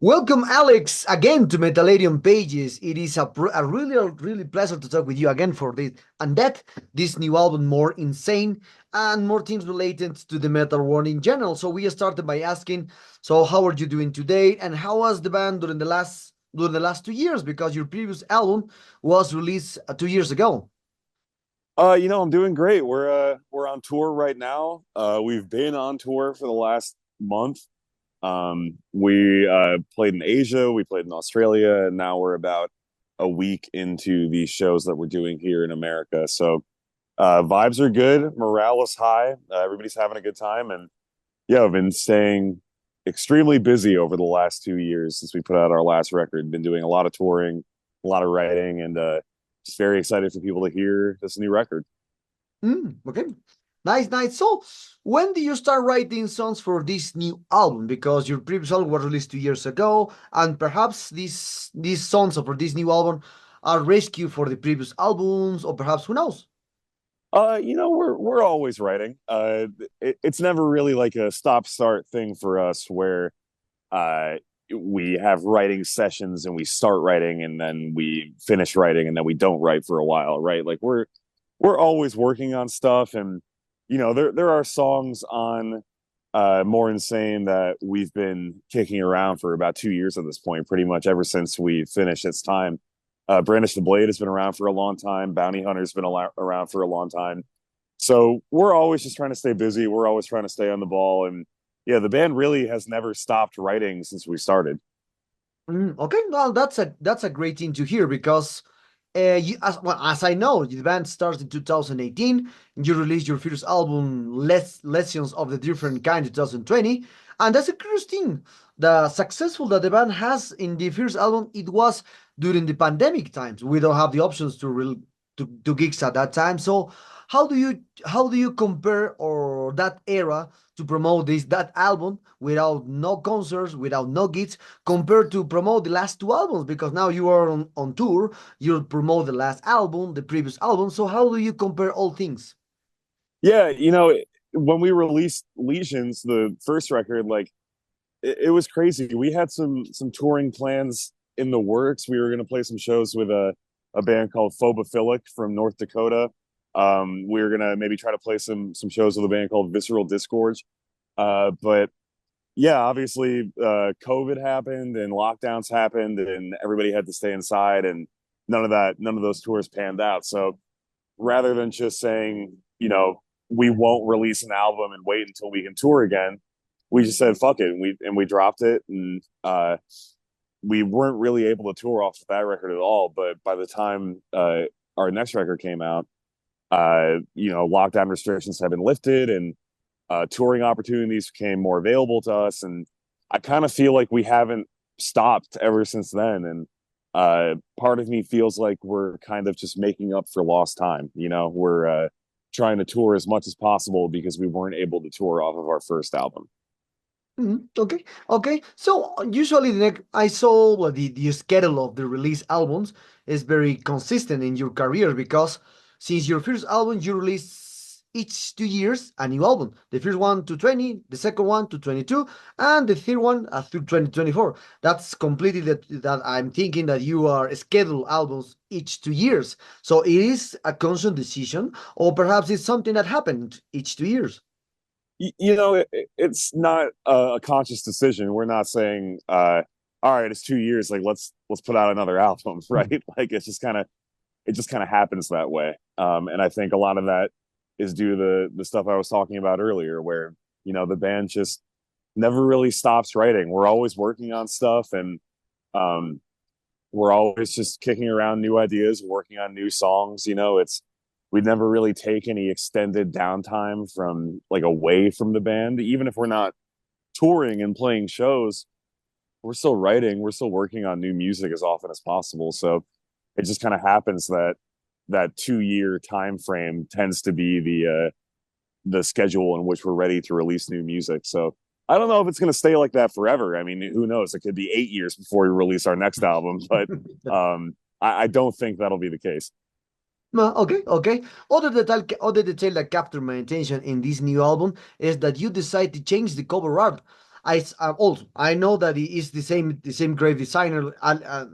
Welcome, Alex, again to Metaladium Pages. It is a really pleasure to talk with you again for this. And that this new album more insane and more things related to the metal world in general. So we started by asking, so how are you doing today? And how was the band during the last 2 years? Because your previous album was released 2 years ago. I'm doing great. We're on tour right now. We've been on tour for the last month. We played in Asia, we played in Australia, and now we're about a week into these shows that we're doing here in America. So vibes are good, morale is high, everybody's having a good time, and yeah, I've been staying extremely busy over the last 2 years since we put out our last record. Been doing a lot of touring, a lot of writing, and just very excited for people to hear this new record. Okay. Nice, nice. So, when did you start writing songs for this new album? Because your previous album was released 2 years ago, and perhaps these songs for this new album are rescue for the previous albums, or perhaps who knows? We're always writing. It's never really like a stop start thing for us where uh we have writing sessions and we start writing and then we finish writing and then we don't write for a while, right? Like we're always working on stuff, and there are songs on More Insane that we've been kicking around for about 2 years at this point, pretty much ever since we finished It's Time. Brandish the Blade has been around for a long time. Bounty Hunter's been around for a long time. So we're always just trying to stay busy. We're always trying to stay on the ball. And yeah, the band really has never stopped writing since we started. Okay, well, that's a great thing to hear because, as I know, the band started in 2018. You released your first album, Lessons of the Different Kind, 2020, and that's a curious thing. The successful that the band has in the first album, it was during the pandemic times. We don't have the options to do gigs at that time. So, how do you compare or that era to promote that album without no concerts, without no gigs? Compared to promote the last two albums, because now you are on tour, you promote the last album, the previous album. So how do you compare all things? Yeah, when we released Legions, the first record, like it was crazy. We had some touring plans in the works. We were going to play some shows with a band called Phobophilic from North Dakota. We were gonna maybe try to play some shows with a band called Visceral Disgorge. But yeah, obviously, COVID happened and lockdowns happened, and everybody had to stay inside, and none of those tours panned out. So rather than just saying, we won't release an album and wait until we can tour again, we just said fuck it, and we dropped it, and we weren't really able to tour off of that record at all. But by the time our next record came out, lockdown restrictions have been lifted, and touring opportunities became more available to us. And I kind of feel like we haven't stopped ever since then. And part of me feels like we're kind of just making up for lost time. We're trying to tour as much as possible because we weren't able to tour off of our first album. Okay, okay. So usually I saw the schedule of the release albums is very consistent in your career because since your first album you release each 2 years a new album. The first one to 20, the second one to 22, and the third one through 2024. That's completely that I'm thinking that you are schedule albums each 2 years. So it is a conscious decision, or perhaps it's something that happened each 2 years. It's not a conscious decision. We're not saying, all right, it's 2 years, like let's put out another album, right? Like it just kind of happens that way. And I think a lot of that is due to the stuff I was talking about earlier, where the band just never really stops writing. We're always working on stuff, and um, we're always just kicking around new ideas, working on new songs. It's we never really take any extended downtime from like away from the band, even if we're not touring and playing shows. We're still writing, we're still working on new music as often as possible. So it just kind of happens that 2 year time frame tends to be the schedule in which we're ready to release new music. So I don't know if it's going to stay like that forever. I mean, who knows? It could be 8 years before we release our next album, but I don't think that'll be the case. No, okay, okay. Other detail that captured my attention in this new album is that you decide to change the cover art. Also I know that it is the same grave designer.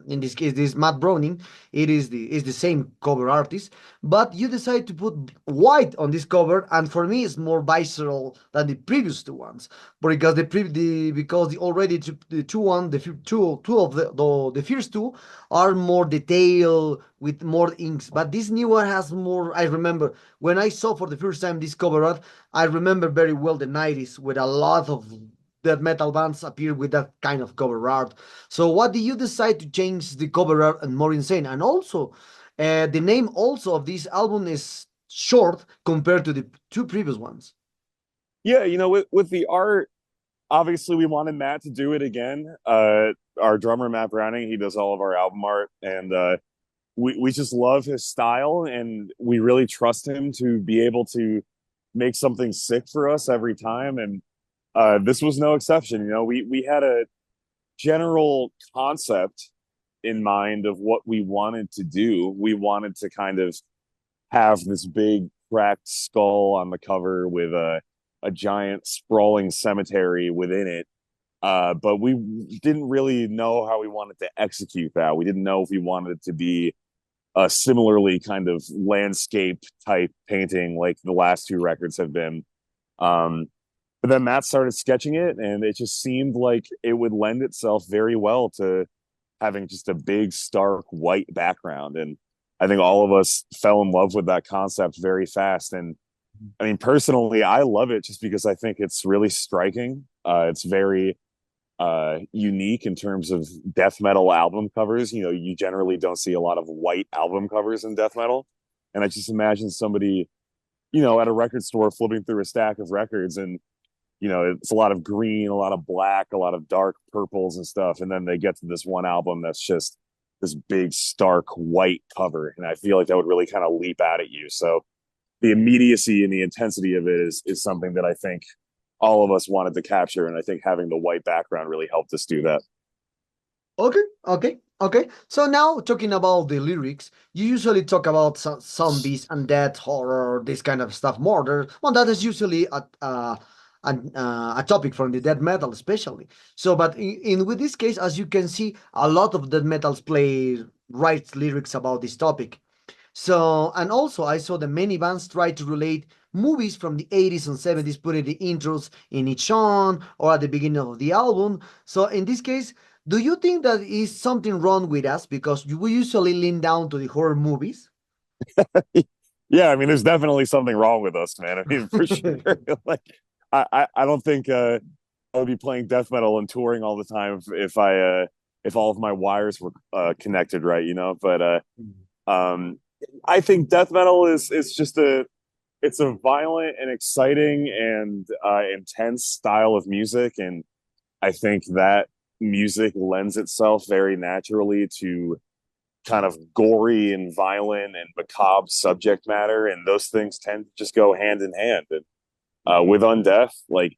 In this case, this Matt Browning. It is the same cover artist, but you decide to put white on this cover, and for me, it's more visceral than the previous two ones. Because the already the two one the two of the first two are more detailed with more inks, but this new one has more. I remember when I saw for the first time this cover art, I remember very well the 90s with a lot of death metal bands appear with that kind of cover art. So what did you decide to change the cover art and more insane? And also, the name also of this album is short compared to the two previous ones. Yeah, with the art, obviously we wanted Matt to do it again. Our drummer Matt Browning, he does all of our album art, and we just love his style, and we really trust him to be able to make something sick for us every time. And this was no exception. We had a general concept in mind of what we wanted to do. We wanted to kind of have this big cracked skull on the cover with a giant sprawling cemetery within it. But we didn't really know how we wanted to execute that. We didn't know if we wanted it to be a similarly kind of landscape type painting like the last two records have been. But then Matt started sketching it, and it just seemed like it would lend itself very well to having just a big, stark white background. And I think all of us fell in love with that concept very fast. And I mean, personally, I love it just because I think it's really striking. It's very unique in terms of death metal album covers. You generally don't see a lot of white album covers in death metal. And I just imagine somebody, at a record store flipping through a stack of records, and it's a lot of green, a lot of black, a lot of dark purples and stuff. And then they get to this one album that's just this big, stark white cover. And I feel like that would really kind of leap out at you. So the immediacy and the intensity of it is something that I think all of us wanted to capture. And I think having the white background really helped us do that. Okay, okay, okay. So now talking about the lyrics, you usually talk about zombies and death, horror, this kind of stuff. Murder. Well, that is usually a topic from the death metal, especially. So, but in with this case, as you can see, a lot of death metals write lyrics about this topic. So, and also I saw that many bands try to relate movies from the 80s and 70s, putting the intros in each song or at the beginning of the album. So, in this case, do you think that is something wrong with us because we usually lean down to the horror movies? Yeah, I mean, there's definitely something wrong with us, man. I mean, for sure. Like, I don't think I would be playing death metal and touring all the time if all of my wires were connected right, But um, I think death metal is just it's a violent and exciting and intense style of music, and I think that music lends itself very naturally to kind of gory and violent and macabre subject matter, and those things tend to just go hand in hand. And with Undeath, like,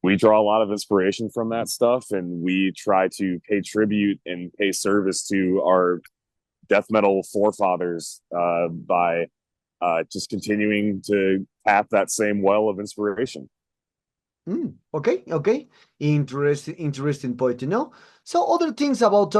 we draw a lot of inspiration from that stuff, and we try to pay tribute and pay service to our death metal forefathers by just continuing to tap that same well of inspiration. Okay, okay. Interesting point to know. So other things about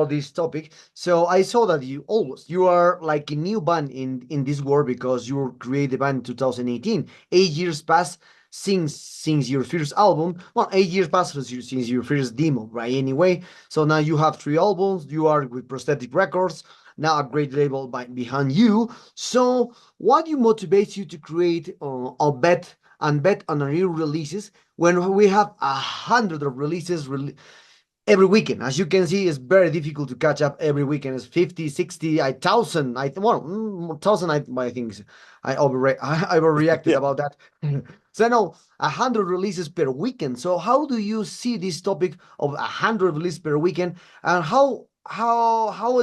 this topic. So I saw that you are like a new band in this world because you created the band in 2018. 8 years passed since your first album. Well, 8 years passed since your first demo, right? Anyway, so now you have three albums. You are with Prosthetic Records. Now a great label behind you. So what you motivates you to create a bet on a new releases when we have 100 of releases every weekend? As you can see, it's very difficult to catch up every weekend. It's 50, 60, 1,000. Well, 1,000, I think. I overreacted Yeah. about that. So no, 100 releases per weekend. So how do you see this topic of 100 releases per weekend, and how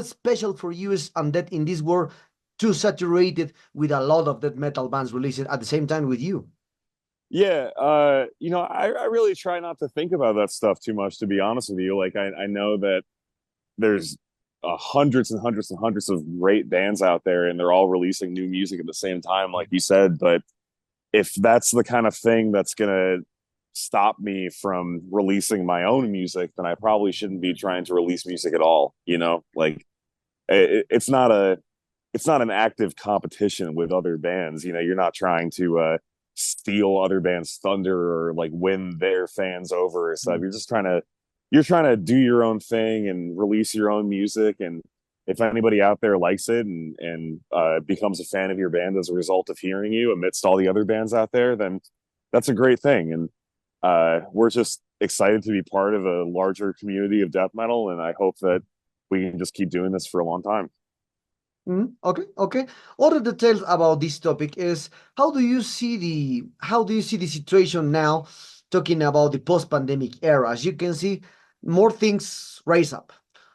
special for you is that in this world too saturated with a lot of that metal bands releasing at the same time with you? Yeah, I really try not to think about that stuff too much, to be honest with you. Like, I know that there's hundreds and hundreds and hundreds of great bands out there, and they're all releasing new music at the same time, like you said. But if that's the kind of thing that's gonna stop me from releasing my own music, then I probably shouldn't be trying to release music at all. You know, like it's not a it's not an active competition with other bands. You know, you're not trying to steal other bands' thunder or like win their fans over or stuff. You're trying to do your own thing and release your own music. And if anybody out there likes it and becomes a fan of your band as a result of hearing you amidst all the other bands out there, then that's a great thing. And we're just excited to be part of a larger community of death metal, and I hope that we can just keep doing this for a long time. Okay, okay. Other details about this topic is how do you see the situation now, talking about the post-pandemic era? As you can see, more things rise up.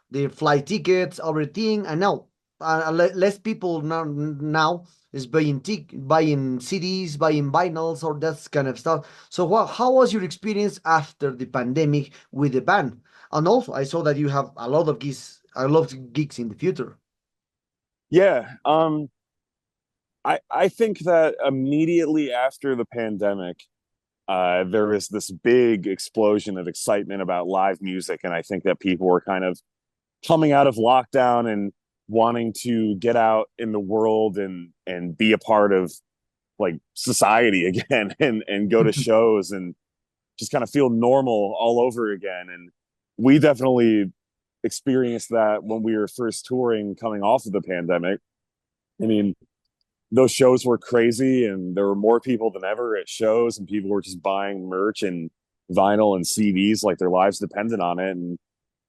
The flight tickets, everything, and now less people now is buying CDs, buying vinyls, or that kind of stuff. So, how was your experience after the pandemic with the band? And also, I saw that you have a lot of gigs in the future. Yeah, I think that immediately after the pandemic, there was this big explosion of excitement about live music, and I think that people were kind of coming out of lockdown and wanting to get out in the world and be a part of like society again and go to shows and just kind of feel normal all over again. And we definitely experienced that when we were first touring coming off of the pandemic. I mean, those shows were crazy and there were more people than ever at shows, and people were just buying merch and vinyl and CDs like their lives depended on it. And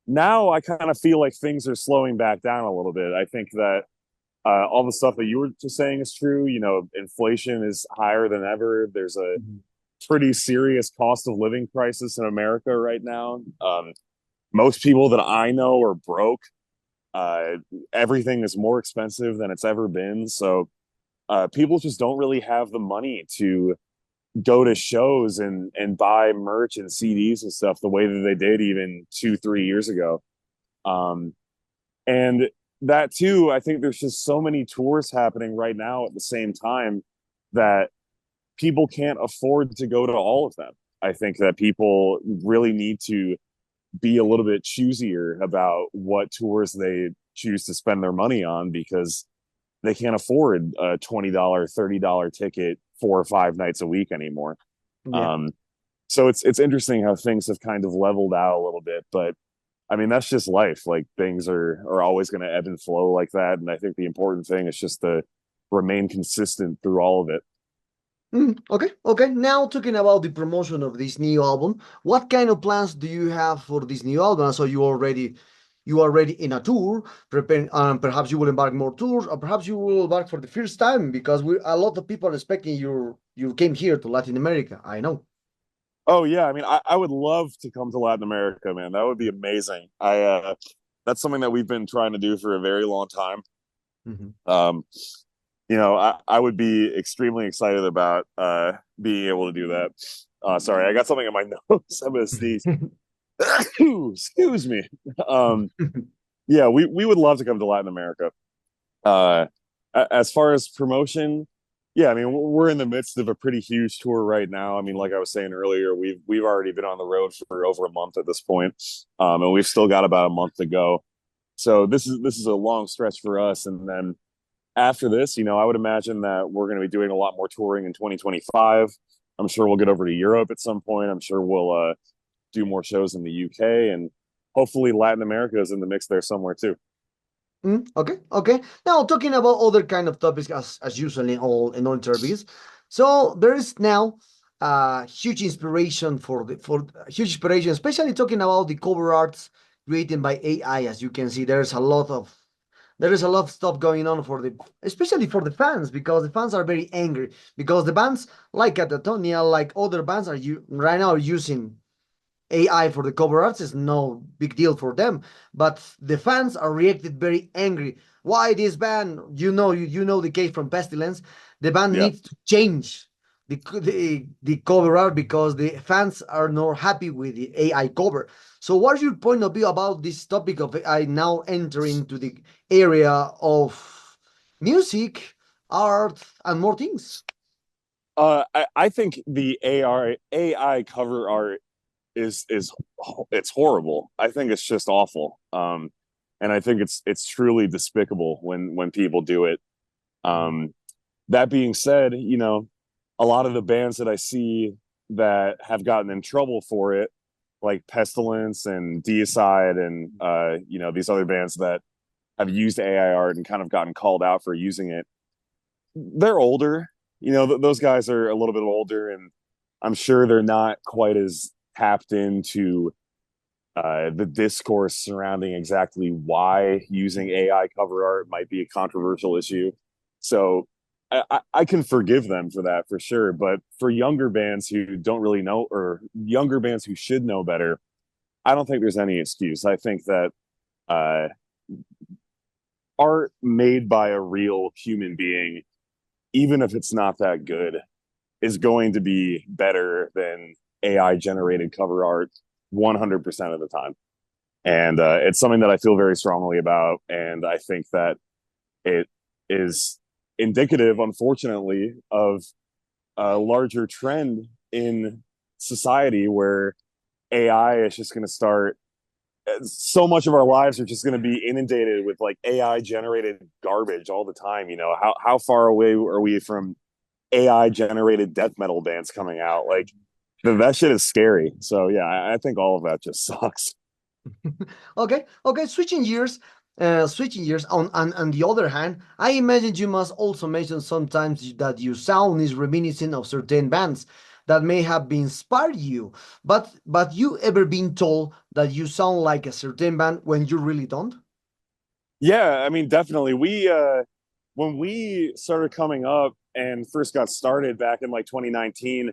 now I kind of feel like things are slowing back down a little bit. I think that all the stuff that you were just saying is true. You know, inflation is higher than ever. There's a pretty serious cost of living crisis in America right now. Most people that I know are broke. Uh, Everything is more expensive than it's ever been. So people just don't really have the money to go to shows and buy merch and CDs and stuff the way that they did even 2 3 years ago. Um, and that too, I think there's just so many tours happening right now at the same time that people can't afford to go to all of them. I think that people really need to be a little bit choosier about what tours they choose to spend their money on, because they can't afford a $20, $30 ticket 4 or 5 nights a week anymore. Yeah. Um, so it's interesting how things have kind of leveled out a little bit, but I mean that's just life. Like things are always going to ebb and flow like that, and I think the important thing is just to remain consistent through all of it. Okay, okay. Now talking about the promotion of this new album, what kind of plans do you have for this new album? So you are already in a tour, preparing, perhaps you will embark more tours, or perhaps you will embark for the first time because we a lot of people are expecting you came here to Latin America. I know. Oh yeah, I mean I would love to come to Latin America, man. That would be amazing. I That's something that we've been trying to do for a very long time. Mhm. Um, I would be extremely excited about being able to do that. Sorry, I got something in my nose. I'm gonna sneeze. Excuse me. Um, yeah, we would love to come to Latin America. Uh, as far as promotion, yeah, I mean we're in the midst of a pretty huge tour right now. I mean, like I was saying earlier, we've already been on the road for over a month at this point, and we've still got about a month to go. So this is a long stretch for us, and then after this, I would imagine that we're going to be doing a lot more touring in 2025. I'm sure we'll get over to Europe at some point. I'm sure we'll do more shows in the UK, and hopefully Latin America is in the mix there somewhere too. Okay, okay. Now talking about other kind of topics as usual in all interviews. So there is now huge inspiration for huge inspiration, especially talking about the cover arts created by AI. As you can see, there is a lot of stuff going on for the especially for the fans because the fans are very angry because the bands like Catatonia, like other bands are you right now are using AI for the cover arts is no big deal for them, but the fans are reacted very angry. Why this band? You know the case from Pestilence. The band Yeah. needs to change the cover art because the fans are not happy with the AI cover. So, what's your point of view about this topic of AI now entering to the area of music, art, and more things? I think the AI cover art is it's horrible. I think it's just awful. And I think it's truly despicable when people do it. Um, that being said, a lot of the bands that I see that have gotten in trouble for it, like Pestilence and Deicide and these other bands that have used AI art and kind of gotten called out for using it, they're older. Those guys are a little bit older, and I'm sure they're not quite as tapped into the discourse surrounding exactly why using AI cover art might be a controversial issue. So I can forgive them for that for sure. But for younger bands who don't really know, or younger bands who should know better, I don't think there's any excuse. I think that uh, art made by a real human being, even if it's not that good, is going to be better than AI generated cover art 100% of the time. And it's something that I feel very strongly about. And I think that it is indicative, unfortunately, of a larger trend in society where AI is just going to start. So much of our lives are just going to be inundated with like AI generated garbage all the time. How far away are we from AI generated death metal bands coming out? Like that shit is scary. So yeah, I think all of that just sucks. Okay, okay. Switching gears. On the other hand, I imagine you must also mention sometimes that your sound is reminiscent of certain bands that may have been inspired you. But you ever been told that you sound like a certain band when you really don't? Yeah, I mean, definitely. We when we started coming up and first got started back in like 2019,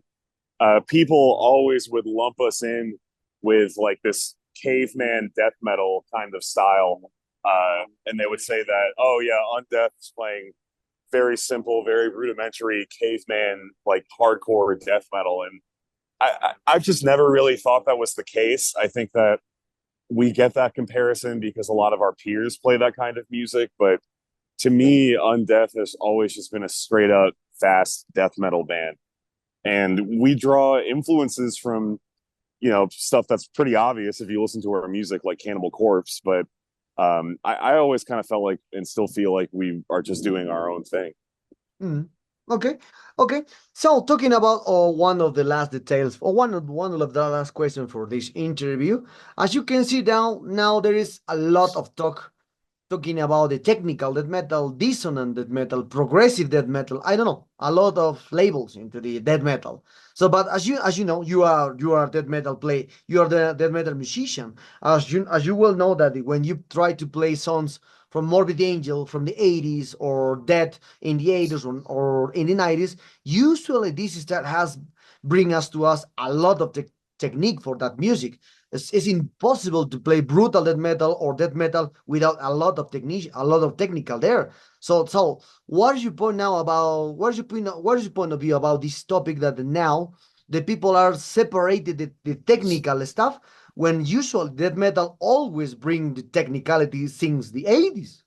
people always would lump us in with like this caveman death metal kind of style. And they would say that, oh yeah, Undeath is playing very simple, very rudimentary caveman, like hardcore death metal. And I've just never really thought that was the case. I think that we get that comparison because a lot of our peers play that kind of music. But to me, Undeath has always just been a straight up fast death metal band. And we draw influences from, stuff that's pretty obvious if you listen to our music, like Cannibal Corpse. But I always kind of felt like and still feel like we are just doing our own thing. Mm. Okay, okay. So talking about one of the last details, or one of the last questions for this interview, as you can see now there is a lot of talking about the technical death metal, dissonant death metal, progressive death metal. I don't know, a lot of labels into the death metal. So, but as you know, you are death metal you are the death metal musician. As you well know that when you try to play songs from Morbid Angel from the 80s or Death in the 80s or in the 90s, usually this is that has bring us a lot of technique for that music. It's impossible to play brutal death metal or death metal without a lot of technical there. So what is your point now about what is your point of view about this topic that now the people are separated the technical stuff when usually death metal always bring the technicality since the 80s?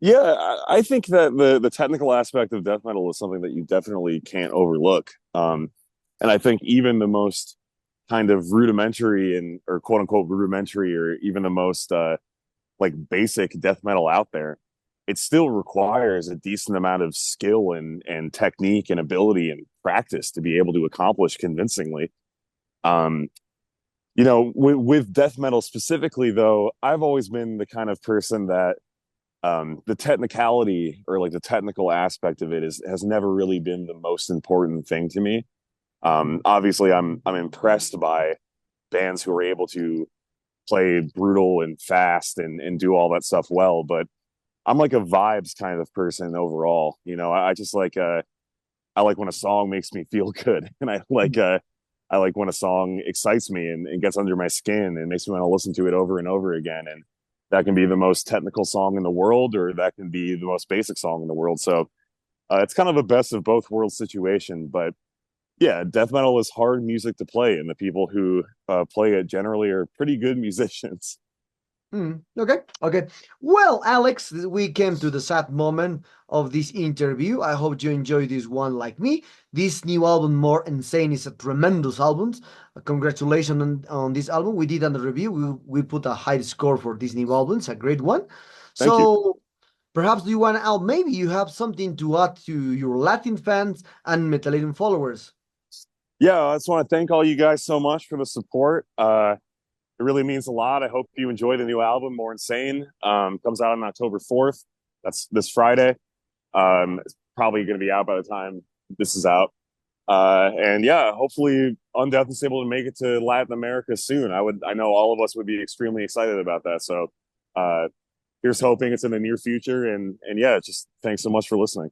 Yeah, I think that the technical aspect of death metal is something that you definitely can't overlook. And I think even the most kind of rudimentary and or quote unquote rudimentary or even the most like basic death metal out there, it still requires a decent amount of skill and technique and ability and practice to be able to accomplish convincingly. Um, with death metal specifically, though, I've always been the kind of person that the technicality or like the technical aspect of it has never really been the most important thing to me. Obviously, I'm impressed by bands who are able to play brutal and fast and do all that stuff well, but I'm like a vibes kind of person overall. I just like I like when a song makes me feel good, and I like when a song excites me and gets under my skin and makes me want to listen to it over and over again. And that can be the most technical song in the world, or that can be the most basic song in the world. So it's kind of a best of both worlds situation. But yeah, death metal is hard music to play, and the people who play it generally are pretty good musicians. Okay, okay. Well, Alex, we came to the sad moment of this interview. I hope you enjoy this one like me. This new album, More Insane, is a tremendous album. Congratulations on this album. We did on the review. We put a high score for this new album. It's a great one. Thank you. So perhaps do you want to, maybe you have something to add to your Latin fans and Metallican followers. Yeah, I just want to thank all you guys so much for the support. It really means a lot. I hope you enjoy the new album, More Insane. Comes out on October 4th. That's this Friday. It's probably going to be out by the time this is out. And yeah, hopefully Undeath is able to make it to Latin America soon. I know all of us would be extremely excited about that. So, here's hoping it's in the near future. And yeah, just thanks so much for listening.